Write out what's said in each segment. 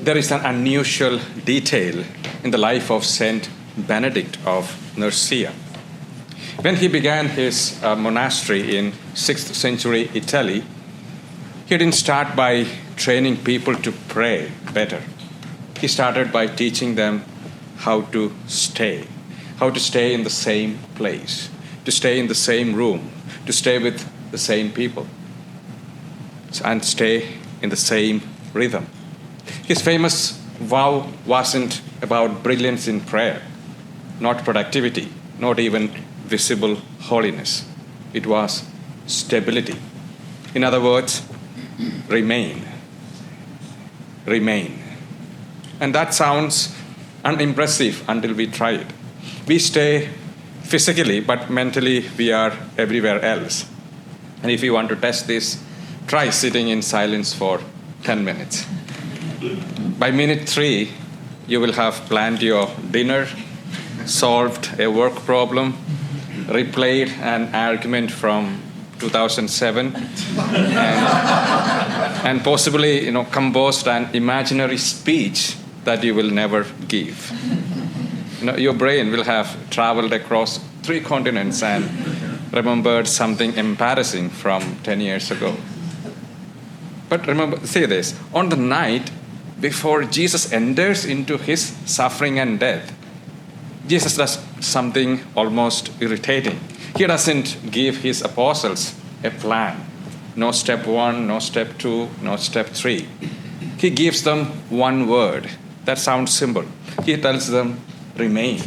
There is an unusual detail in the life of Saint Benedict of Nursia. When he began his monastery in 6th century Italy, he didn't start by training people to pray better. He started by teaching them how to stay in the same place, to stay in the same room, to stay with the same people, and stay in the same rhythm. His famous vow wasn't about brilliance in prayer, not productivity, not even visible holiness. It was stability. In other words, remain. Remain. And that sounds unimpressive until we try it. We stay physically, but mentally we are everywhere else. And if you want to test this, try sitting in silence for 10 minutes. By minute 3, you will have planned your dinner, solved a work problem, replayed an argument from 2007, and possibly composed an imaginary speech that you will never give. Your brain will have traveled across 3 continents and remembered something embarrassing from 10 years ago. But remember, say this, on the night before Jesus enters into his suffering and death, Jesus does something almost irritating. He doesn't give his apostles a plan. No step 1, no step 2, no step 3. He gives them one word. That sounds simple. He tells them, remain.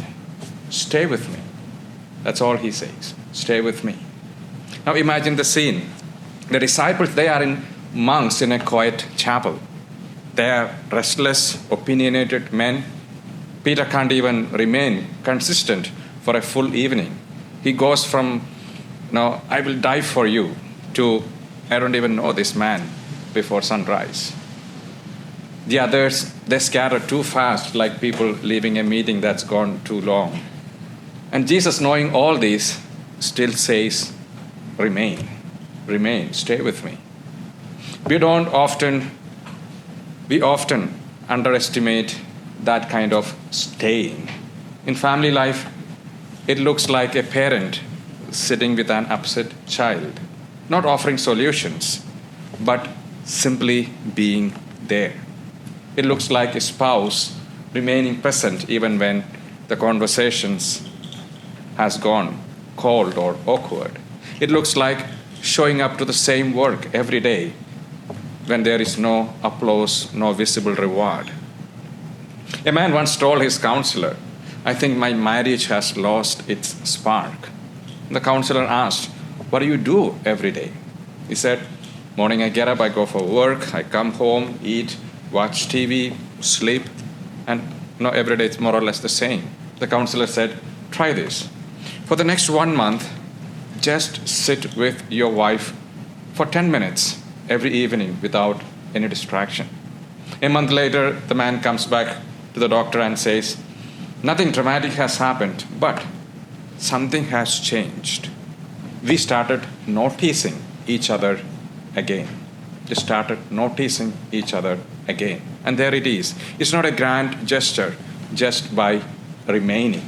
Stay with me. That's all he says. Stay with me. Now imagine the scene. The disciples, they are monks in a quiet chapel. They are restless, opinionated men. Peter can't even remain consistent for a full evening. He goes from, I will die for you, to, I don't even know this man, before sunrise. The others, they scatter too fast, like people leaving a meeting that's gone too long. And Jesus, knowing all this, still says, remain, stay with me. We often underestimate that kind of staying. In family life, it looks like a parent sitting with an upset child, not offering solutions, but simply being there. It looks like a spouse remaining present even when the conversations has gone cold or awkward. It looks like showing up to the same work every day when there is no applause, no visible reward. A man once told his counselor, I think my marriage has lost its spark. The counselor asked, what do you do every day? He said, morning I get up, I go for work, I come home, eat, watch TV, sleep, and every day it's more or less the same. The counselor said, try this. For the next 1 month, just sit with your wife for 10 minutes every evening without any distraction. A month later, the man comes back to the doctor and says, nothing dramatic has happened, but something has changed. We started noticing each other again. Just started noticing each other again. And there it is. It's not a grand gesture, just by remaining.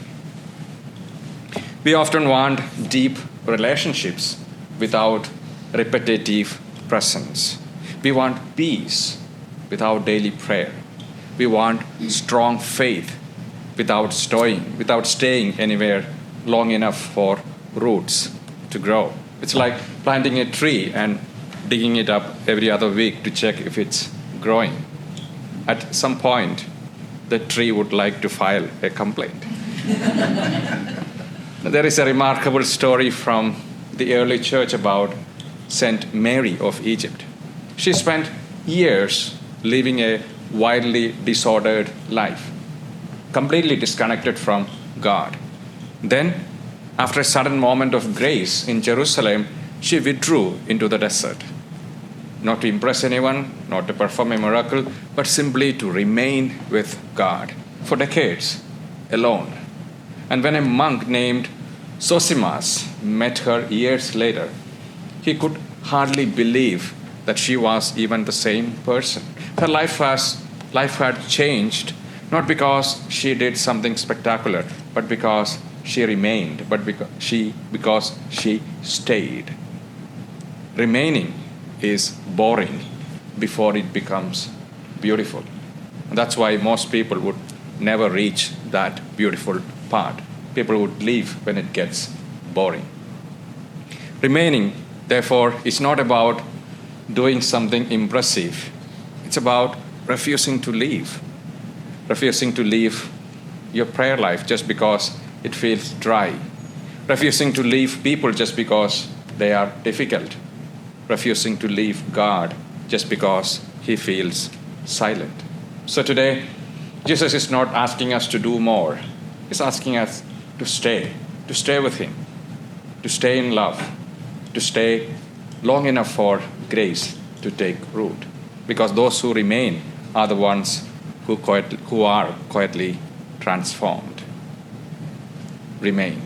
We often want deep relationships without repetitive presence. We want peace without daily prayer. We want strong faith without staying anywhere long enough for roots to grow. It's like planting a tree and digging it up every other week to check if it's growing. At some point, the tree would like to file a complaint. There is a remarkable story from the early church about Saint Mary of Egypt. She spent years living a wildly disordered life, completely disconnected from God. Then, after a sudden moment of grace in Jerusalem, she withdrew into the desert. Not to impress anyone, not to perform a miracle, but simply to remain with God for decades, alone. And when a monk named Zosimas met her years later, he could hardly believe that she was even the same person. Her life was life had changed, not because she did something spectacular, but because she remained, because she stayed. Remaining is boring before it becomes beautiful. And that's why most people would never reach that beautiful part. People would leave when it gets boring. Remaining, therefore, is not about doing something impressive. It's about refusing to leave. Refusing to leave your prayer life just because it feels dry. Refusing to leave people just because they are difficult. Refusing to leave God just because he feels silent. So today, Jesus is not asking us to do more. He's asking us to stay with him, to stay in love, to stay long enough for grace to take root. Because those who remain are the ones who are quietly transformed. Remain.